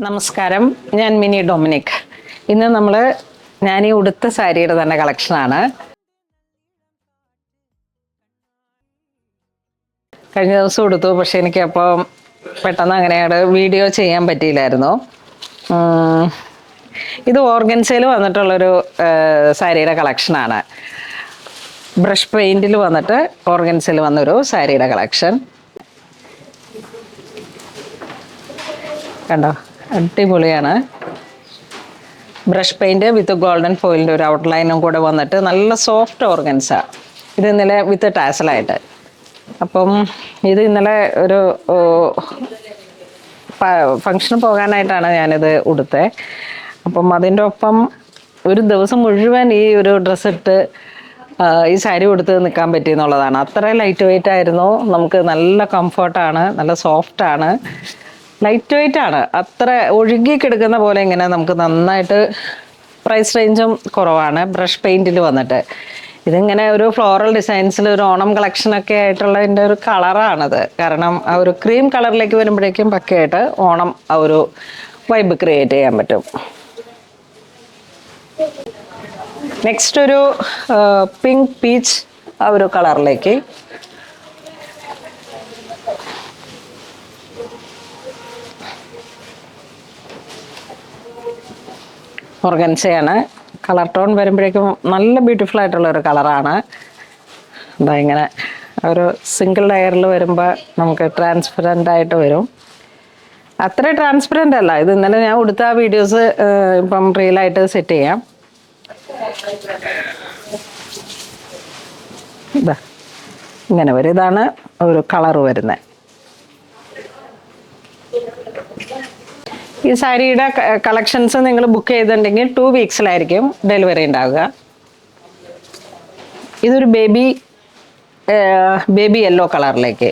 നമസ്കാരം, ഞാൻ mini Dominic. ഇന്ന് ഞാൻ ഈ ഉടുത്ത സാരിയുടെ തന്നെ കളക്ഷനാണ്. കഴിഞ്ഞ ദിവസം ഉടുത്തു, പക്ഷെ എനിക്ക് അപ്പം പെട്ടെന്ന് അങ്ങനെയാണ് വീഡിയോ ചെയ്യാൻ പറ്റിയില്ലായിരുന്നു. ഇത് ഓർഗൻസയിൽ വന്നിട്ടുള്ളൊരു സാരിയുടെ കളക്ഷനാണ്. ബ്രഷ് പെയിന്റിൽ വന്നിട്ട് ഓർഗൻസയിൽ വന്നൊരു സാരിയുടെ കളക്ഷൻ കണ്ടോ, അടിപൊളിയാണ്. ബ്രഷ് പെയിന്റ് വിത്ത് ഗോൾഡൻ ഫോയിലിൻ്റെ ഒരു ഔട്ട്ലൈനും കൂടെ വന്നിട്ട് നല്ല സോഫ്റ്റ് ഓർഗൻസ. ഇത് ഇന്നലെ വിത്ത് ടാസലായിട്ട്. അപ്പം ഇത് ഇന്നലെ ഒരു ഫങ്ഷന് പോകാനായിട്ടാണ് ഞാനിത് ഉടുത്തത്. അപ്പം അതിൻ്റെ ഒപ്പം ഒരു ദിവസം മുഴുവൻ ഈ ഒരു ഡ്രസ്സ് ഇട്ട് ഈ സാരി ഉടുത്ത് നിൽക്കാൻ പറ്റിയെന്നുള്ളതാണ്. അത്ര ലൈറ്റ് വെയിറ്റ് ആയിരുന്നു. നമുക്ക് നല്ല കംഫർട്ടാണ്, നല്ല സോഫ്റ്റാണ്, ലൈറ്റ് വെയിറ്റ് ആണ്. അത്ര ഒഴുകി കിടക്കുന്ന പോലെ ഇങ്ങനെ നമുക്ക് നന്നായിട്ട്. പ്രൈസ് റേഞ്ചും കുറവാണ്. ബ്രഷ് പെയിന്റിൽ വന്നിട്ട് ഇതിങ്ങനെ ഒരു ഫ്ലോറൽ ഡിസൈൻസിൽ ഒരു ഓണം കളക്ഷനൊക്കെ ആയിട്ടുള്ളതിൻ്റെ ഒരു കളറാണത്. കാരണം ആ ഒരു ക്രീം കളറിലേക്ക് വരുമ്പോഴേക്കും പക്കയായിട്ട് ഓണം ആ ഒരു വൈബ് ക്രിയേറ്റ് ചെയ്യാൻ പറ്റും. നെക്സ്റ്റ് ഒരു പിങ്ക് പീച്ച് ആ ഒരു കളറിലേക്ക്. ഓർഗൻസയാണ്. കളർ ടോൺ വരുമ്പോഴേക്കും നല്ല ബ്യൂട്ടിഫുൾ ആയിട്ടുള്ള ഒരു കളറാണ്. എന്താ ഇങ്ങനെ ഒരു സിംഗിൾ ലെയറിൽ വരുമ്പോൾ നമുക്ക് ട്രാൻസ്പെറൻ്റ് ആയിട്ട് വരും. അത്ര ട്രാൻസ്പെറൻ്റ് അല്ല ഇത്. ഇന്നലെ ഞാൻ ഉടുത്ത വീഡിയോസ് ഇപ്പം റീലായിട്ട് സെറ്റ് ചെയ്യാം. ഇതാ ഇങ്ങനെ വരും. ഇതാണ് ഒരു കളർ വരുന്നത്. ഈ സാരിയുടെ കളക്ഷൻസ് നിങ്ങൾ ബുക്ക് ചെയ്തിട്ടുണ്ടെങ്കിൽ 2 വീക്സിലായിരിക്കും ഡെലിവറി ഉണ്ടാവുക. ഇതൊരു ബേബി യെല്ലോ കളറിലേക്ക്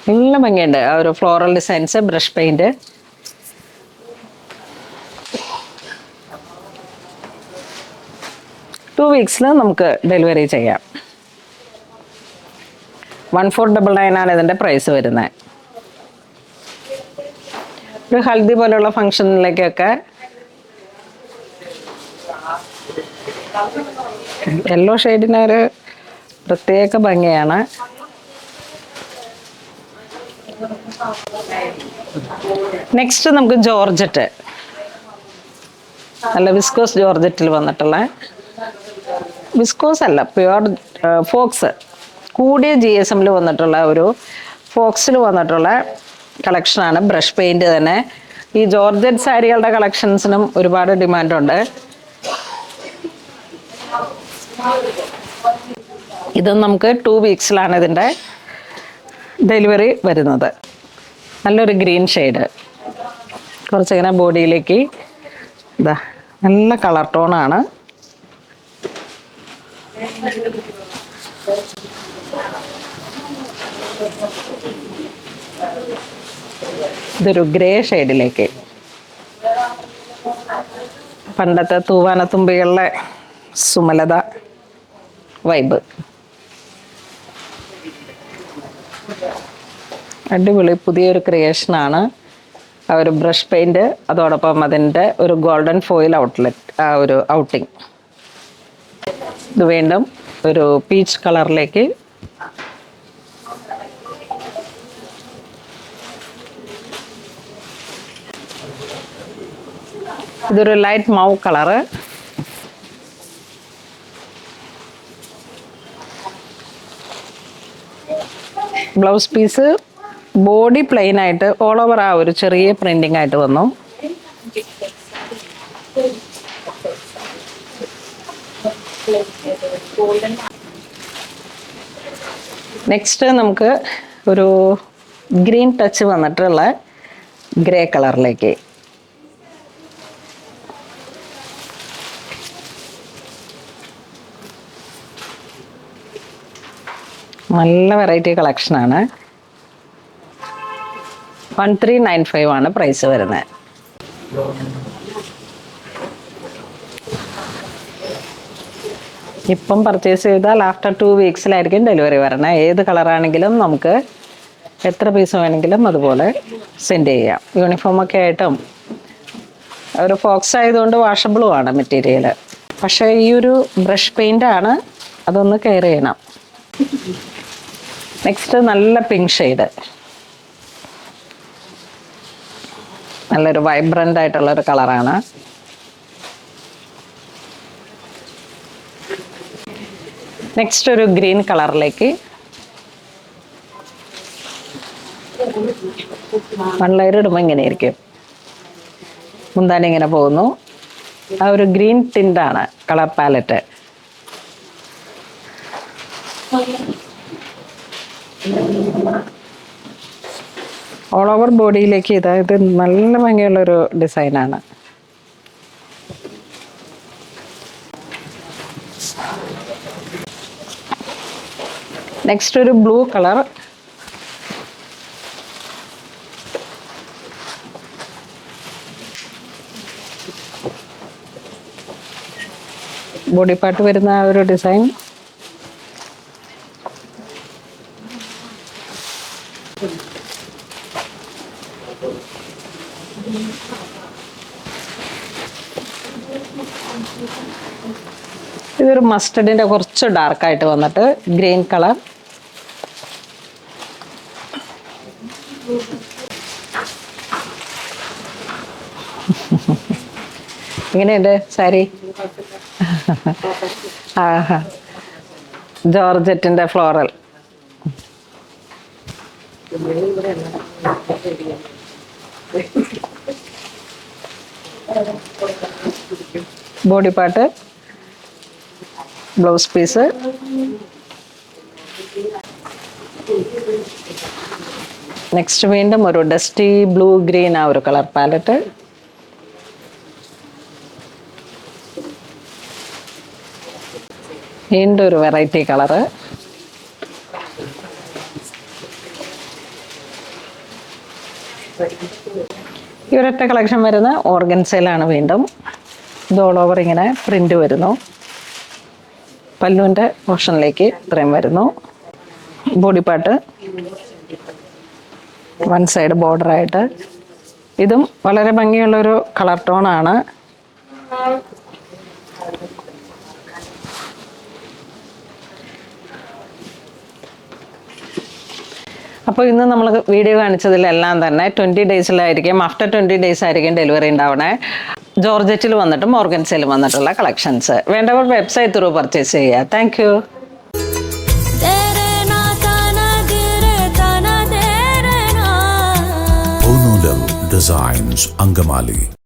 നല്ല ഭംഗിയുണ്ട്. ആ ഒരു floral designs, brush paint. Two വീക്സിൽ നമുക്ക് ഡെലിവറി ചെയ്യാം. 1499 ആണ് ഇതിൻ്റെ പ്രൈസ് വരുന്നത്. ഒരു ഹൽദി പോലെയുള്ള ഫംഗ്ഷനിലേക്കൊക്കെ യെല്ലോ ഷെയ്ഡിനൊരു പ്രത്യേക ഭംഗിയാണ്. നെക്സ്റ്റ് നമുക്ക് ജോർജറ്റ്, നല്ല വിസ്കോസ് ജോർജറ്റിൽ വന്നിട്ടുള്ള, വിസ്കോസ് അല്ല പ്യുവർ ഫോക്സ്, കൂടിയ GSM വന്നിട്ടുള്ള ഒരു ഫോക്സിൽ വന്നിട്ടുള്ള കളക്ഷനാണ്. ബ്രഷ് പെയിന്റ് തന്നെ. ഈ ജോർജറ്റ് സാരികളുടെ കളക്ഷൻസിനും ഒരുപാട് ഡിമാൻഡുണ്ട്. ഇത് നമുക്ക് 2 വീക്സിലാണ് ഇതിൻ്റെ ഡെലിവറി വരുന്നത്. നല്ലൊരു ഗ്രീൻ ഷെയ്ഡ്, കുറച്ചിങ്ങനെ ബോഡിയിലേക്ക്. ഇതാ നല്ല കളർ ടോണാണ്. ഇതൊരു ഗ്രേ ഷെയ്ഡിലേക്ക്. പണ്ടത്തെ തൂവാനത്തുമ്പികളിലെ സുമലത വൈബ്. അടിപൊളി പുതിയൊരു ക്രിയേഷനാണ്. ആ ഒരു ബ്രഷ് പെയിന്റ്, അതോടൊപ്പം അതിൻ്റെ ഒരു ഗോൾഡൻ ഫോയിൽ ഔട്ട്ലെറ്റ്, ആ ഒരു ഔട്ടിങ്. ഇത് വീണ്ടും ഒരു പീച്ച് കളറിലേക്ക്. ഇതൊരു ലൈറ്റ് മൗ കളറ്. ബ്ലൗസ് പീസ് ബോഡി പ്ലെയിൻ ആയിട്ട് ഓൾ ഓവർ ആ ഒരു ചെറിയ പ്രിന്റിംഗ് ആയിട്ട് വന്നു. നെക്സ്റ്റ് നമുക്ക് ഒരു ഗ്രീൻ ടച്ച് വന്നിട്ടുള്ള ഗ്രേ കളറിലേക്ക്. നല്ല വെറൈറ്റി കളക്ഷനാണ്. 1395 ആണ് പ്രൈസ് വരുന്നത്. ഇപ്പം പർച്ചേസ് ചെയ്താൽ ആഫ്റ്റർ 2 വീക്സിലായിരിക്കും ഡെലിവറി വരണേ. ഏത് കളറാണെങ്കിലും നമുക്ക് എത്ര പീസ് വേണമെങ്കിലും അതുപോലെ സെൻഡ് ചെയ്യാം. യൂണിഫോമൊക്കെ ആയിട്ടും ഒരു ഫോക്സ് ആയതുകൊണ്ട് വാഷബിളുമാണ് മെറ്റീരിയൽ. പക്ഷേ ഈ ഒരു ബ്രഷ് പെയിൻ്റാണ്, അതൊന്ന് കെയർ ചെയ്യണം. നെക്സ്റ്റ് നല്ല പിങ്ക് ഷെയ്ഡ്, നല്ലൊരു വൈബ്രൻ്റ് ആയിട്ടുള്ളൊരു കളറാണ്. നെക്സ്റ്റ് ഒരു ഗ്രീൻ കളറിലേക്ക് വൺ ലെയർ ഇടുമ്പോൾ ഇങ്ങനെ ഇരിക്കും. മുന്താണി ഇങ്ങനെ പോകുന്നു. ആ ഒരു ഗ്രീൻ ടിൻ്റാണ് കളർ പാലറ്റ്. ഓൾ ഓവർ ബോഡിയിലേക്ക് ഇത് നല്ല ഭംഗിയുള്ളൊരു ഡിസൈനാണ്. നെക്സ്റ്റ് ഒരു ബ്ലൂ കളർ, ബോഡി പാർട്ട് വരുന്ന ആ ഒരു ഡിസൈൻ. ഇതൊരു മസ്റ്റർഡിൻ്റെ കുറച്ച് ഡാർക്കായിട്ട് വന്നിട്ട് ഗ്രീൻ കളർ. ഇങ്ങനെയുണ്ട് സാരി. ജോർജറ്റിൻ്റെ floral. Body part, blouse piece. Next വീണ്ടും ഒരു ഡസ്റ്റി ബ്ലൂ ഗ്രീൻ ആ ഒരു കളർ പാലറ്റ്. വീണ്ടും ഒരു വെറൈറ്റി കളറ്. ഈ ഒരൊറ്റ കളക്ഷൻ വരുന്ന ഓർഗൻസയിലാണ്. വീണ്ടും ഇത് ഓൾ ഓവർ ഇങ്ങനെ പ്രിന്റ് വരുന്നു. പല്ലുവിൻ്റെ പോർഷനിലേക്ക് ഇത്രയും വരുന്നു. ബോഡി പാർട്ട് വൺ സൈഡ് ബോർഡറായിട്ട്. ഇതും വളരെ ഭംഗിയുള്ളൊരു കളർ ടോണാണ്. അപ്പോൾ ഇന്ന് നമ്മൾ വീഡിയോ കാണിച്ചതിലെല്ലാം തന്നെ 20 ഡേയ്സിലായിരിക്കും, ആഫ്റ്റർ 20 ഡേയ്സ് ആയിരിക്കും ഡെലിവറി ഉണ്ടാവണേ. ജോർജറ്റിൽ വന്നിട്ടും ഓർഗൻസയിൽ വന്നിട്ടുള്ള കളക്ഷൻസ് വേണ്ടവർ വെബ്സൈറ്റ് ത്രൂ പർച്ചേസ് ചെയ്യുക. Thank you. Designs, Angamali.